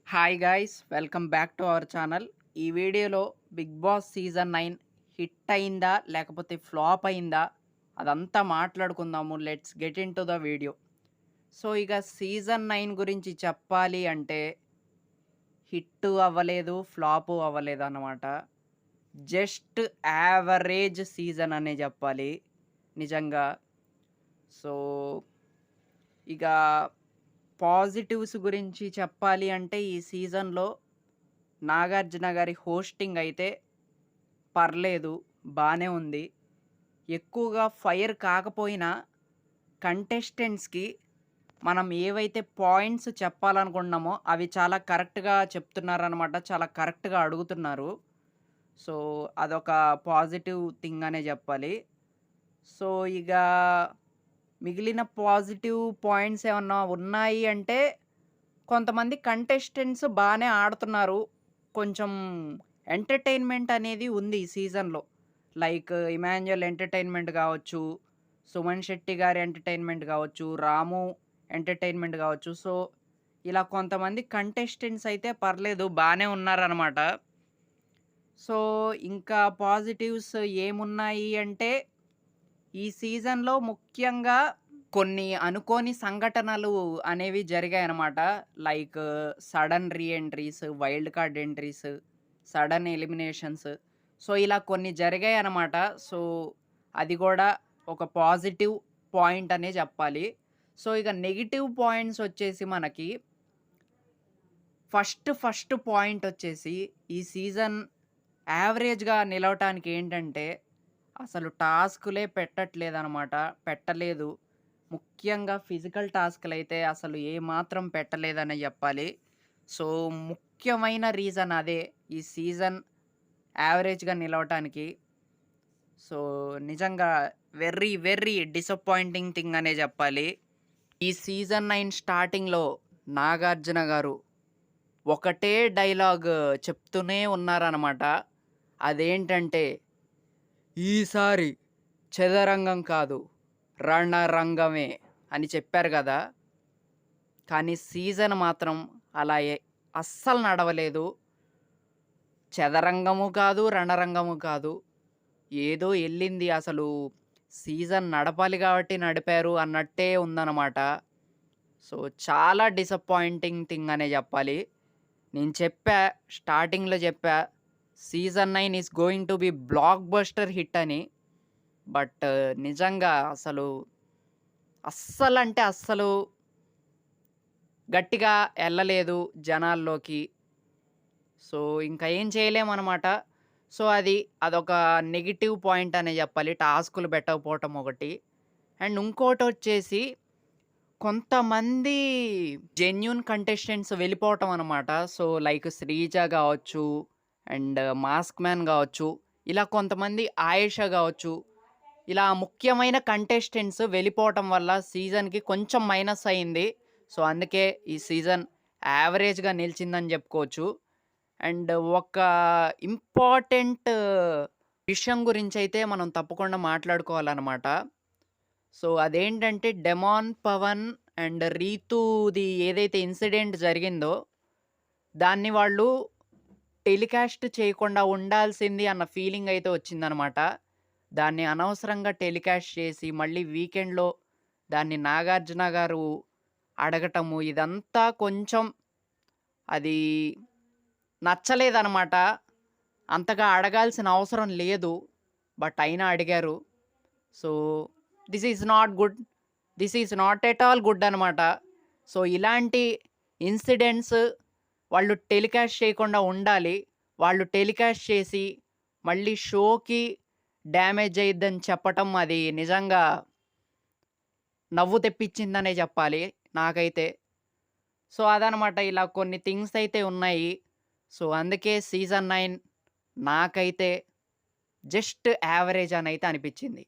Hi guys, welcome back to our channel. ఈ వీడియోలో big boss season 9 hit అయిందా లేకపోతే ఫ్లాప్ అయిందా అదంతా మాట్లాడుకుందాము. Let's get in to the video. So ఇక సీజన్ 9 గురించి చెప్పాలి అంటే హిట్ అవ్వలేదు, ఫ్లాపు అవ్వలేదు అన్నమాట. జస్ట్ యావరేజ్ సీజన్ అనే చెప్పాలి నిజంగా. సో ఇక పాజిటివ్స్ గురించి చెప్పాలి అంటే ఈ సీజన్‌లో నాగార్జున గారి హోస్టింగ్ అయితే పర్లేదు, బానే ఉంది. ఎక్కువగా ఫైర్ కాకపోయినా కంటెస్టెంట్స్‌కి మనం ఏవైతే పాయింట్స్ చెప్పాలనుకుంటున్నామో అవి చాలా కరెక్ట్‌గా చెప్తున్నారనమాట. చాలా కరెక్ట్‌గా అడుగుతున్నారు. సో, అదొక పాజిటివ్ థింగ్ అనే జెప్పాలి. సో, ఇక మిగిలిన పాజిటివ్ పాయింట్స్ ఏమన్నా ఉన్నాయి అంటే కొంతమంది కంటెస్టెంట్స్ బానే ఆడుతున్నారు. కొంచెం ఎంటర్‌టైన్‌మెంట్ అనేది ఉంది ఈ సీజన్‌లో. లైక్ 'ఇమాన్యుయల్' ఎంటర్‌టైన్‌మెంట్ గావచ్చు, 'సుమన్ శెట్టి' గారి ఎంటర్‌టైన్‌మెంట్ గావచ్చు, 'రాము' ఎంటర్‌టైన్‌మెంట్ గావచ్చు. సో, ఇలా కొంతమంది కంటెస్టెంట్స్ అయితే పర్లేదు బానే ఉన్నారనమాట. సో, ఇంకా పాజిటివ్స్ ఏమున్నాయి అంటే ఈ సీజన్‌లో ముఖ్యంగా కొన్ని అనుకోని సంఘటనలు అనేవి జరిగాయనమాట. Like sudden re entries, wild card entries, sudden eliminations. So, ఇలా కొన్ని జరిగాయనమాట. సో, అది గూడా ఒక పాజిటివ్ పాయింట్ అనే జెప్పాలి. సో, ఇక నెగెటివ్ పాయింట్స్ వచ్చేసి మనకి ఫస్ట్ పాయింటొచ్చేసి ఈ సీజన్ యావరేజ్‌గా నిలవటానికి ఏంటంటే, అసలు టాస్కులే పెట్టట్లేదనమాట. పెట్టలేదు. ముఖ్యంగా ఫిజికల్ టాస్క్‌లైతే అసలు ఏమాత్రం పెట్టలేదనే జెప్పాలి. సో, ముఖ్యమైన రీజన్ అదే. ఈ సీజన్ యావరేజ్‌గా నిలవటానికి. సో, నిజంగా వెర్రీ డిసప్పాయింటింగ్ థింగ్ అనే జెప్పాలి. ఈ సీజన్ 9 స్టార్టింగ్‌లో నాగార్జున గారు ఒకటే డైలాగ్ చెప్తూనే ఉన్నారనమాట. అదేంటంటే, ఈసారి చదరంగం కాదు, రణరంగమే అని చెప్పారు గదా! కానీ సీజన్ మాత్రం అలా అస్సలు నడవలేదు. చదరంగము కాదు, రణరంగము కాదు. ఏదో ఎళ్ళింది అసలు సీజన్ నడపాలి గాబట్టి నడిపారు అన్నట్టే ఉందనమాట. సో, చాలా డిసప్పాయింటింగ్ థింగ్ అనే జెప్పాలి. నేను చెప్పా, స్టార్టింగ్‌లో జెప్పా. Season 9 is going to be blockbuster hit అని. బట్ నిజంగా అసలు అస్సలంటే అస్సలు గట్టిగా ఎళ్ళలేదు జనాల్లోకి. సో, ఇంకా ఏం చేయలేమనమాట. సో, అదొక నెగెటివ్ పాయింట్ అనే జెప్పాలి. టాస్కులు పెట్టకపోవటం ఒకటి. అండ్ ఇంకోటొచ్చేసి కొంతమంది జెన్యూన్ కంటెస్టెంట్స్ వెళ్ళిపోవటం అనమాట. సో, లైక్ 'శ్రీజ' గావచ్చు, అండ్ 'మాస్క్ మ్యాన్' గావచ్చు, ఇలా కొంతమంది 'ఆయేషా' గావచ్చు, ఇలా ముఖ్యమైన కంటెస్టెంట్స్ వెళ్ళిపోవటం వల్ల సీజన్‌కి కొంచెం మైనస్ అయింది. సో, అందుకే ఈ సీజన్ యావరేజ్‌గా నిలిచిందని జెప్పుకోవచ్చు. అండ్ ఒక ఇంపార్టెంట్ విషయం గురించైతే మనం తప్పకుండా మాట్లాడుకోవాలనమాట. సో, అదేంటంటే 'డెమాన్ పవన్' అండ్ 'రీతూ'ది ఏదైతే ఇన్సిడెంట్ జరిగిందో, దాన్ని వాళ్ళు టెలికాస్ట్ చేయకుండా ఉండాల్సింది అన్న ఫీలింగ్ అయితే వచ్చిందనమాట. దాన్ని అనవసరంగా టెలికాస్ట్ చేసి, మళ్ళీ వీకెండ్‌లో దాన్ని నాగార్జున గారు అడగటము, ఇదంతా కొంచెం అది నచ్చలేదనమాట. అంతగా అడగాల్సిన అవసరం లేదు. బట్ అయినా అడిగారు. So, this is not good. This is not at all good అనమాట. సో, ఇలాంటి ఇన్సిడెంట్స్ వాళ్ళు టెలికాస్ట్ చేయకుండా ఉండాలి. వాళ్ళు టెలికాస్ట్ చేసి మళ్ళీ షోకి డ్యామేజ్ అయ్యిద్దని చెప్పటం అది నిజంగా నవ్వు తెప్పించిందనే చెప్పాలి నాకైతే. సో, అదనమాట. ఇలా కొన్ని థింగ్స్ అయితే ఉన్నాయి. సో, అందుకే సీజన్ 9 నాకైతే జస్ట్ యావరేజ్ అనైతే అనిపిచ్చింది.